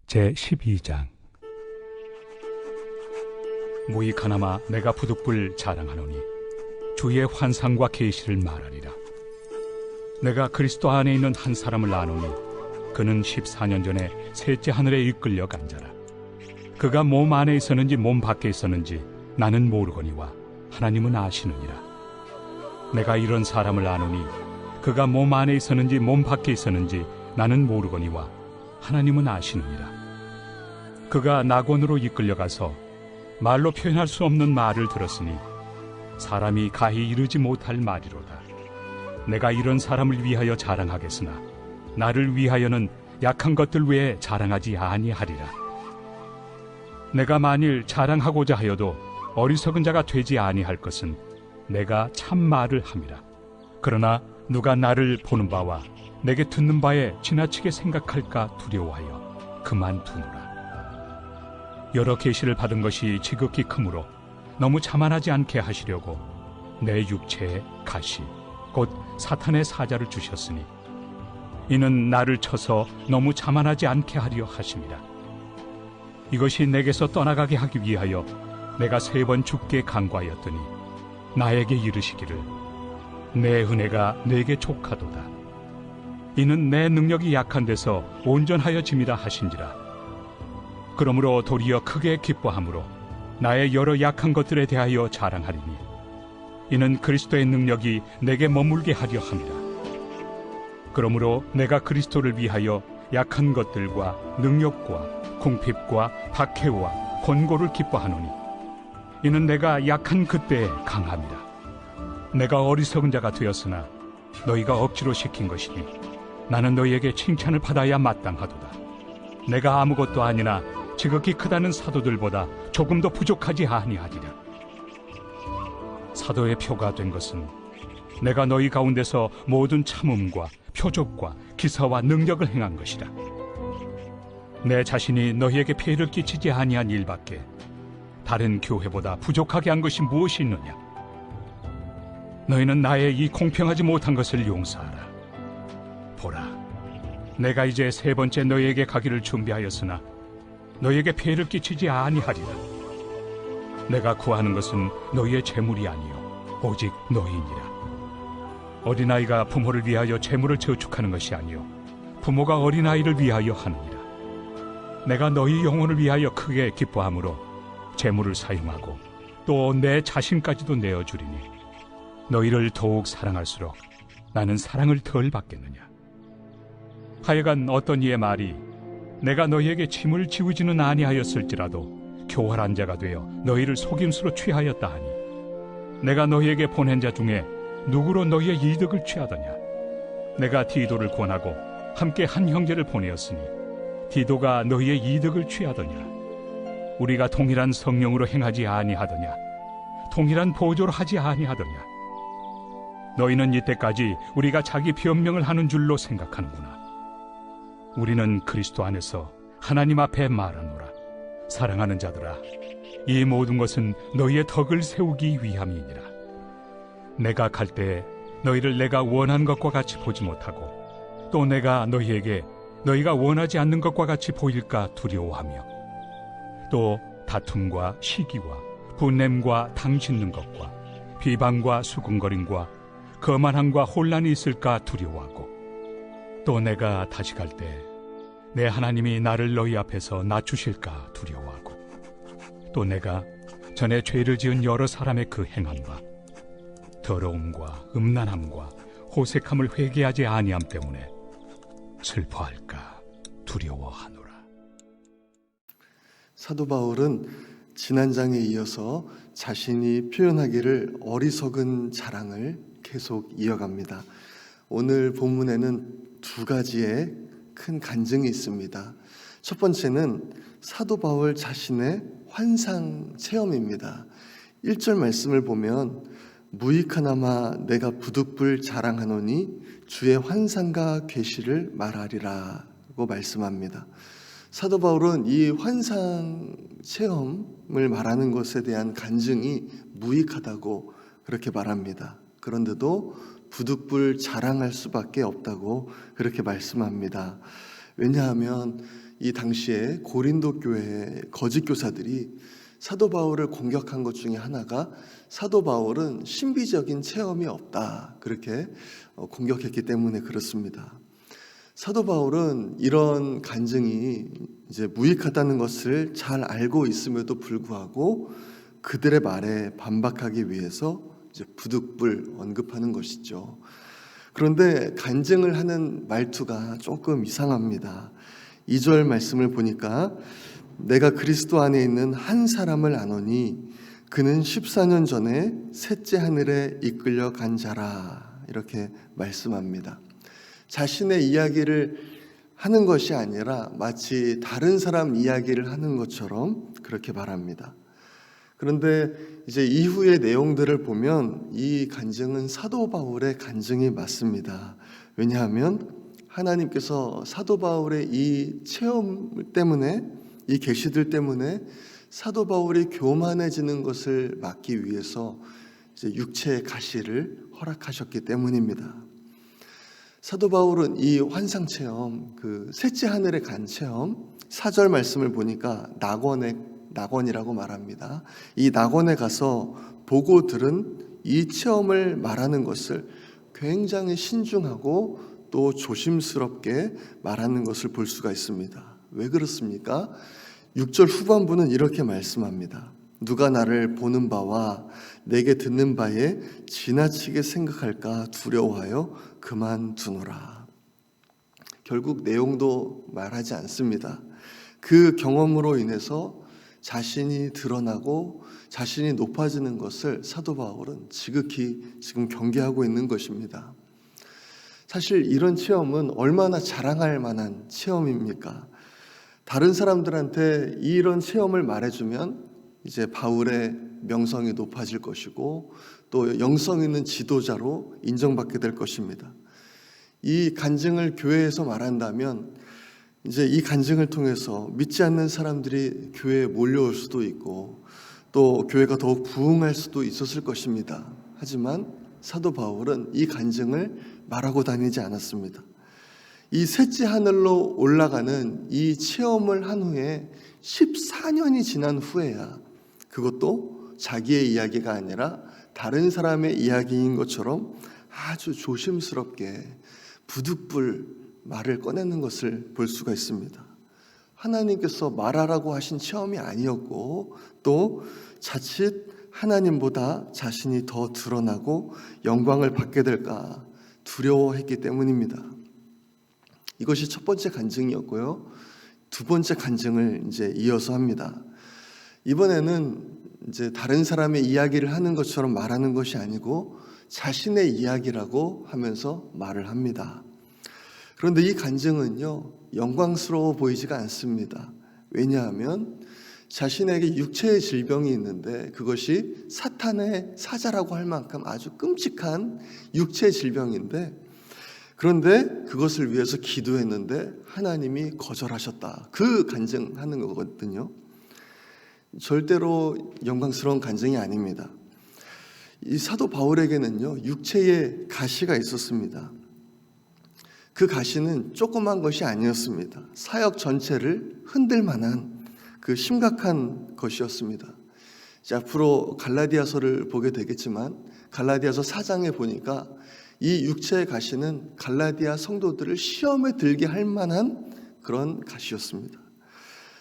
제12장. 무익하나마 내가 부득불 자랑하노니 주의 환상과 계시를 말하리라. 내가 그리스도 안에 있는 한 사람을 아노니 그는 14년 전에 셋째 하늘에 이끌려 간 자라. 그가 몸 안에 있었는지 몸 밖에 있었는지 나는 모르거니와 하나님은 아시느니라. 내가 이런 사람을 아노니 그가 몸 안에 있었는지 몸 밖에 있었는지 나는 모르거니와 하나님은 아시느니라. 그가 낙원으로 이끌려가서 말로 표현할 수 없는 말을 들었으니 사람이 가히 이르지 못할 말이로다. 내가 이런 사람을 위하여 자랑하겠으나 나를 위하여는 약한 것들 외에 자랑하지 아니하리라. 내가 만일 자랑하고자 하여도 어리석은 자가 되지 아니할 것은 내가 참 말을 함이라. 그러나 누가 나를 보는 바와 내게 듣는 바에 지나치게 생각할까 두려워하여 그만두노라. 여러 계시를 받은 것이 지극히 크므로 너무 자만하지 않게 하시려고 내 육체에 가시 곧 사탄의 사자를 주셨으니 이는 나를 쳐서 너무 자만하지 않게 하려 하심이라. 이것이 내게서 떠나가게 하기 위하여 내가 3번 주께 간구하였더니 나에게 이르시기를 내 은혜가 내게 족하도다. 이는 내 능력이 약한 데서 온전하여 짐이라 하신지라. 그러므로 도리어 크게 기뻐함으로 나의 여러 약한 것들에 대하여 자랑하리니 이는 그리스도의 능력이 내게 머물게 하려 함이라. 그러므로 내가 그리스도를 위하여 약한 것들과 능력과 궁핍과 박해와 권고를 기뻐하노니 이는 내가 약한 그때에 강함이라. 내가 어리석은 자가 되었으나 너희가 억지로 시킨 것이니 나는 너희에게 칭찬을 받아야 마땅하도다. 내가 아무것도 아니나 지극히 크다는 사도들보다 조금도 부족하지 아니하리라. 사도의 표가 된 것은 내가 너희 가운데서 모든 참음과 표적과 기사와 능력을 행한 것이라. 내 자신이 너희에게 폐해를 끼치지 아니한 일밖에 다른 교회보다 부족하게 한 것이 무엇이 있느냐. 너희는 나의 이 공평하지 못한 것을 용서하라. 보라, 내가 이제 3번째 너희에게 가기를 준비하였으나 너희에게 폐해를 끼치지 아니하리라. 내가 구하는 것은 너희의 재물이 아니요 오직 너희니라. 어린아이가 부모를 위하여 재물을 저축하는 것이 아니요 부모가 어린아이를 위하여 하느니라. 내가 너희 영혼을 위하여 크게 기뻐함으로 재물을 사용하고 또 내 자신까지도 내어주리니 너희를 더욱 사랑할수록 나는 사랑을 덜 받겠느냐. 하여간 어떤 이의 말이 내가 너희에게 짐을 지우지는 아니하였을지라도 교활한 자가 되어 너희를 속임수로 취하였다 하니 내가 너희에게 보낸 자 중에 누구로 너희의 이득을 취하더냐. 내가 디도를 권하고 함께 한 형제를 보내었으니 디도가 너희의 이득을 취하더냐. 우리가 동일한 성령으로 행하지 아니하더냐. 동일한 보조로 하지 아니하더냐. 너희는 이때까지 우리가 자기 변명을 하는 줄로 생각하는구나. 우리는 그리스도 안에서 하나님 앞에 말하노라. 사랑하는 자들아, 이 모든 것은 너희의 덕을 세우기 위함이니라. 내가 갈 때에 너희를 내가 원한 것과 같이 보지 못하고 또 내가 너희에게 너희가 원하지 않는 것과 같이 보일까 두려워하며 또 다툼과 시기와 분냄과 당짓는 것과 비방과 수군거림과 거만함과 혼란이 있을까 두려워하고 또 내가 다시 갈 때 내 하나님이 나를 너희 앞에서 낮추실까 두려워하고 또 내가 전에 죄를 지은 여러 사람의 그 행함과 더러움과 음란함과 호색함을 회개하지 아니함 때문에 슬퍼할까 두려워하노라. 사도 바울은 지난 장에 이어서 자신이 표현하기를 어리석은 자랑을 계속 이어갑니다. 오늘 본문에는 2가지의 큰 간증이 있습니다. 첫 번째는 사도 바울 자신의 환상 체험입니다. 1절 말씀을 보면 무익하나마 내가 부득불 자랑하노니 주의 환상과 계시를 말하리라고 말씀합니다. 사도 바울은 이 환상 체험을 말하는 것에 대한 간증이 무익하다고 그렇게 말합니다. 그런데도 부득불 자랑할 수밖에 없다고 그렇게 말씀합니다. 왜냐하면 이 당시에 고린도 교회의 거짓 교사들이 사도 바울을 공격한 것 중에 하나가 사도 바울은 신비적인 체험이 없다, 그렇게 공격했기 때문에 그렇습니다. 사도 바울은 이런 간증이 이제 무익하다는 것을 잘 알고 있음에도 불구하고 그들의 말에 반박하기 위해서 이제 부득불 언급하는 것이죠. 그런데 간증을 하는 말투가 조금 이상합니다. 2절 말씀을 보니까 내가 그리스도 안에 있는 한 사람을 아노니 그는 14년 전에 셋째 하늘에 이끌려 간 자라, 이렇게 말씀합니다. 자신의 이야기를 하는 것이 아니라 마치 다른 사람 이야기를 하는 것처럼 그렇게 말합니다. 그런데 이제 이후의 내용들을 보면 이 간증은 사도 바울의 간증이 맞습니다. 왜냐하면 하나님께서 사도 바울의 이 체험 때문에, 이 계시들 때문에 사도 바울이 교만해지는 것을 막기 위해서 이제 육체의 가시를 허락하셨기 때문입니다. 사도 바울은 이 환상 체험, 그 셋째 하늘에 간 체험, 4절 말씀을 보니까 낙원이라고 말합니다. 이 낙원에 가서 보고 들은 이 체험을 말하는 것을 굉장히 신중하고 또 조심스럽게 말하는 것을 볼 수가 있습니다. 왜 그렇습니까? 6절 후반부는 이렇게 말씀합니다. 누가 나를 보는 바와 내게 듣는 바에 지나치게 생각할까 두려워하여 그만두노라. 결국 내용도 말하지 않습니다. 그 경험으로 인해서 자신이 드러나고 자신이 높아지는 것을 사도 바울은 지극히 지금 경계하고 있는 것입니다. 사실 이런 체험은 얼마나 자랑할 만한 체험입니까? 다른 사람들한테 이런 체험을 말해주면 이제 바울의 명성이 높아질 것이고 또 영성 있는 지도자로 인정받게 될 것입니다. 이 간증을 교회에서 말한다면 이제 이 간증을 통해서 믿지 않는 사람들이 교회에 몰려올 수도 있고 또 교회가 더욱 부흥할 수도 있었을 것입니다. 하지만 사도 바울은 이 간증을 말하고 다니지 않았습니다. 이 셋째 하늘로 올라가는 이 체험을 한 후에 14년이 지난 후에야, 그것도 자기의 이야기가 아니라 다른 사람의 이야기인 것처럼 아주 조심스럽게 부득불 말을 꺼내는 것을 볼 수가 있습니다. 하나님께서 말하라고 하신 체험이 아니었고 또 자칫 하나님보다 자신이 더 드러나고 영광을 받게 될까 두려워했기 때문입니다. 이것이 첫 번째 간증이었고요. 두 번째 간증을 이제 이어서 합니다. 이번에는 이제 다른 사람의 이야기를 하는 것처럼 말하는 것이 아니고 자신의 이야기라고 하면서 말을 합니다. 그런데 이 간증은요, 영광스러워 보이지가 않습니다. 왜냐하면 자신에게 육체의 질병이 있는데 그것이 사탄의 사자라고 할 만큼 아주 끔찍한 육체의 질병인데, 그런데 그것을 위해서 기도했는데 하나님이 거절하셨다. 그 간증하는 거거든요. 절대로 영광스러운 간증이 아닙니다. 이 사도 바울에게는요, 육체에 가시가 있었습니다. 그 가시는 조그만 것이 아니었습니다. 사역 전체를 흔들 만한 그 심각한 것이었습니다. 이제 앞으로 갈라디아서를 보게 되겠지만 갈라디아서 4장에 보니까 이 육체의 가시는 갈라디아 성도들을 시험에 들게 할 만한 그런 가시였습니다.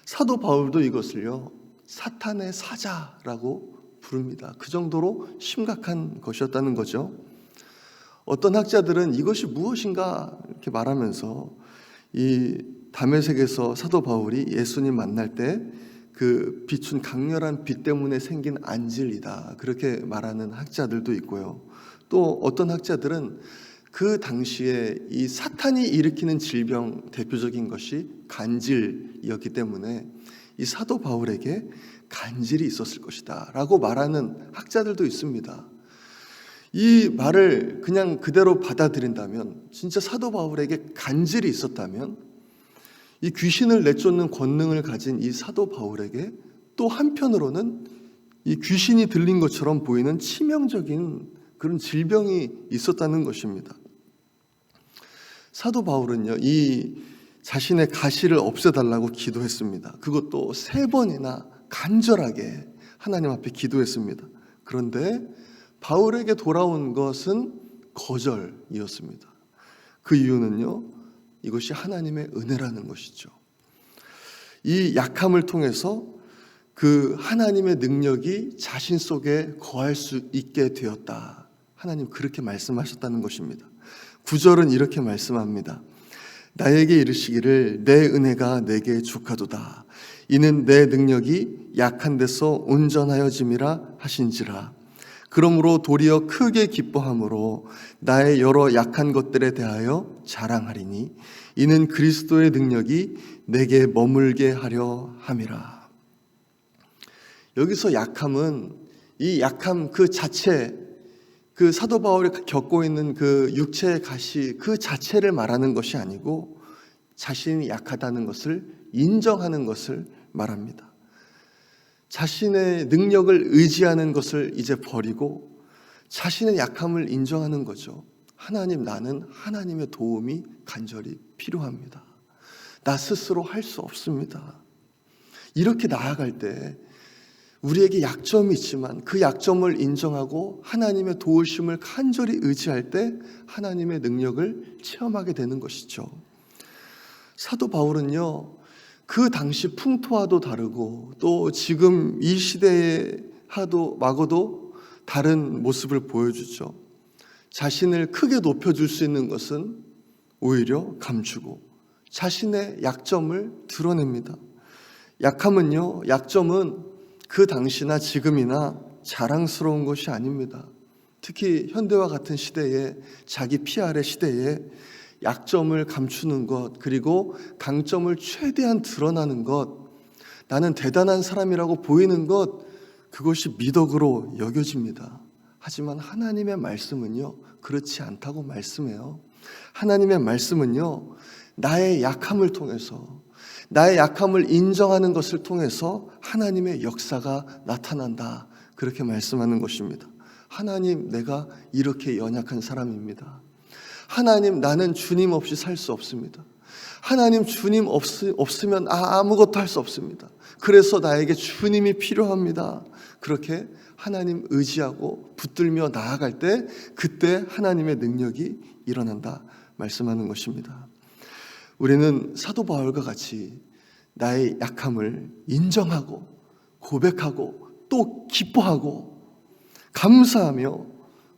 사도 바울도 이것을요, 사탄의 사자라고 부릅니다. 그 정도로 심각한 것이었다는 거죠. 어떤 학자들은 이것이 무엇인가 이렇게 말하면서 이 다메섹에서 사도 바울이 예수님 만날 때 그 비춘 강렬한 빛 때문에 생긴 안질이다, 그렇게 말하는 학자들도 있고요. 또 어떤 학자들은 그 당시에 이 사탄이 일으키는 질병 대표적인 것이 간질이었기 때문에 이 사도 바울에게 간질이 있었을 것이다 라고 말하는 학자들도 있습니다. 이 말을 그냥 그대로 받아들인다면, 진짜 사도 바울에게 간질이 있었다면 이 귀신을 내쫓는 권능을 가진 이 사도 바울에게 또 한편으로는 이 귀신이 들린 것처럼 보이는 치명적인 그런 질병이 있었다는 것입니다. 사도 바울은요, 이 자신의 가시를 없애달라고 기도했습니다. 그것도 3번이나 간절하게 하나님 앞에 기도했습니다. 그런데 바울에게 돌아온 것은 거절이었습니다. 그 이유는요, 이것이 하나님의 은혜라는 것이죠. 이 약함을 통해서 그 하나님의 능력이 자신 속에 거할 수 있게 되었다. 하나님 그렇게 말씀하셨다는 것입니다. 9절은 이렇게 말씀합니다. 나에게 이르시기를 내 은혜가 내게 족하도다. 이는 내 능력이 약한 데서 온전하여짐이라 하신지라. 그러므로 도리어 크게 기뻐함으로 나의 여러 약한 것들에 대하여 자랑하리니 이는 그리스도의 능력이 내게 머물게 하려 함이라. 여기서 약함은 이 약함 그 자체, 그 사도 바울이 겪고 있는 그 육체의 가시 그 자체를 말하는 것이 아니고 자신이 약하다는 것을 인정하는 것을 말합니다. 자신의 능력을 의지하는 것을 이제 버리고 자신의 약함을 인정하는 거죠. 하나님, 나는 하나님의 도움이 간절히 필요합니다. 나 스스로 할 수 없습니다. 이렇게 나아갈 때 우리에게 약점이 있지만 그 약점을 인정하고 하나님의 도우심을 간절히 의지할 때 하나님의 능력을 체험하게 되는 것이죠. 사도 바울은요, 그 당시 풍토와도 다르고 또 지금 이 시대에 마고도 다른 모습을 보여주죠. 자신을 크게 높여줄 수 있는 것은 오히려 감추고 자신의 약점을 드러냅니다. 약점은 그 당시나 지금이나 자랑스러운 것이 아닙니다. 특히 현대와 같은 시대에, 자기 PR의 시대에 약점을 감추는 것, 그리고 강점을 최대한 드러나는 것, 나는 대단한 사람이라고 보이는 것, 그것이 미덕으로 여겨집니다. 하지만 하나님의 말씀은요, 그렇지 않다고 말씀해요. 하나님의 말씀은요, 나의 약함을 통해서, 나의 약함을 인정하는 것을 통해서 하나님의 역사가 나타난다. 그렇게 말씀하는 것입니다. 하나님, 내가 이렇게 연약한 사람입니다. 하나님, 나는 주님 없이 살 수 없습니다. 하나님, 주님 없으면 아무것도 할 수 없습니다. 그래서 나에게 주님이 필요합니다. 그렇게 하나님 의지하고 붙들며 나아갈 때 그때 하나님의 능력이 일어난다 말씀하는 것입니다. 우리는 사도 바울과 같이 나의 약함을 인정하고 고백하고 또 기뻐하고 감사하며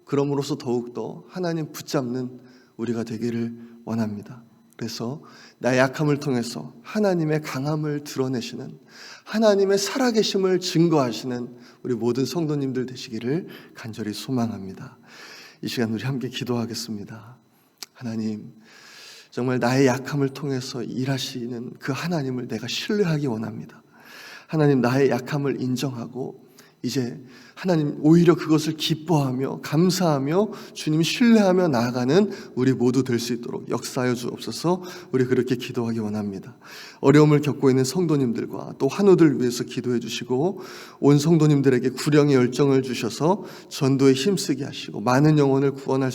그럼으로써 더욱더 하나님 붙잡는 우리가 되기를 원합니다. 그래서 나의 약함을 통해서 하나님의 강함을 드러내시는, 하나님의 살아계심을 증거하시는 우리 모든 성도님들 되시기를 간절히 소망합니다. 이 시간 우리 함께 기도하겠습니다. 하나님, 정말 나의 약함을 통해서 일하시는 그 하나님을 내가 신뢰하기 원합니다. 하나님, 나의 약함을 인정하고 이제 하나님 오히려 그것을 기뻐하며 감사하며 주님 신뢰하며 나아가는 우리 모두 될 수 있도록 역사하여 주옵소서. 우리 그렇게 기도하기 원합니다. 어려움을 겪고 있는 성도님들과 또 환우들 위해서 기도해 주시고 온 성도님들에게 구령의 열정을 주셔서 전도에 힘쓰게 하시고 많은 영혼을 구원해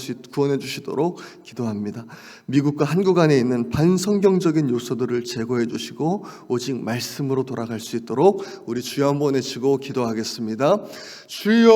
주시도록 기도합니다. 미국과 한국 안에 있는 반성경적인 요소들을 제거해 주시고 오직 말씀으로 돌아갈 수 있도록 우리 주여 한번 외치고 기도하겠습니다. 주여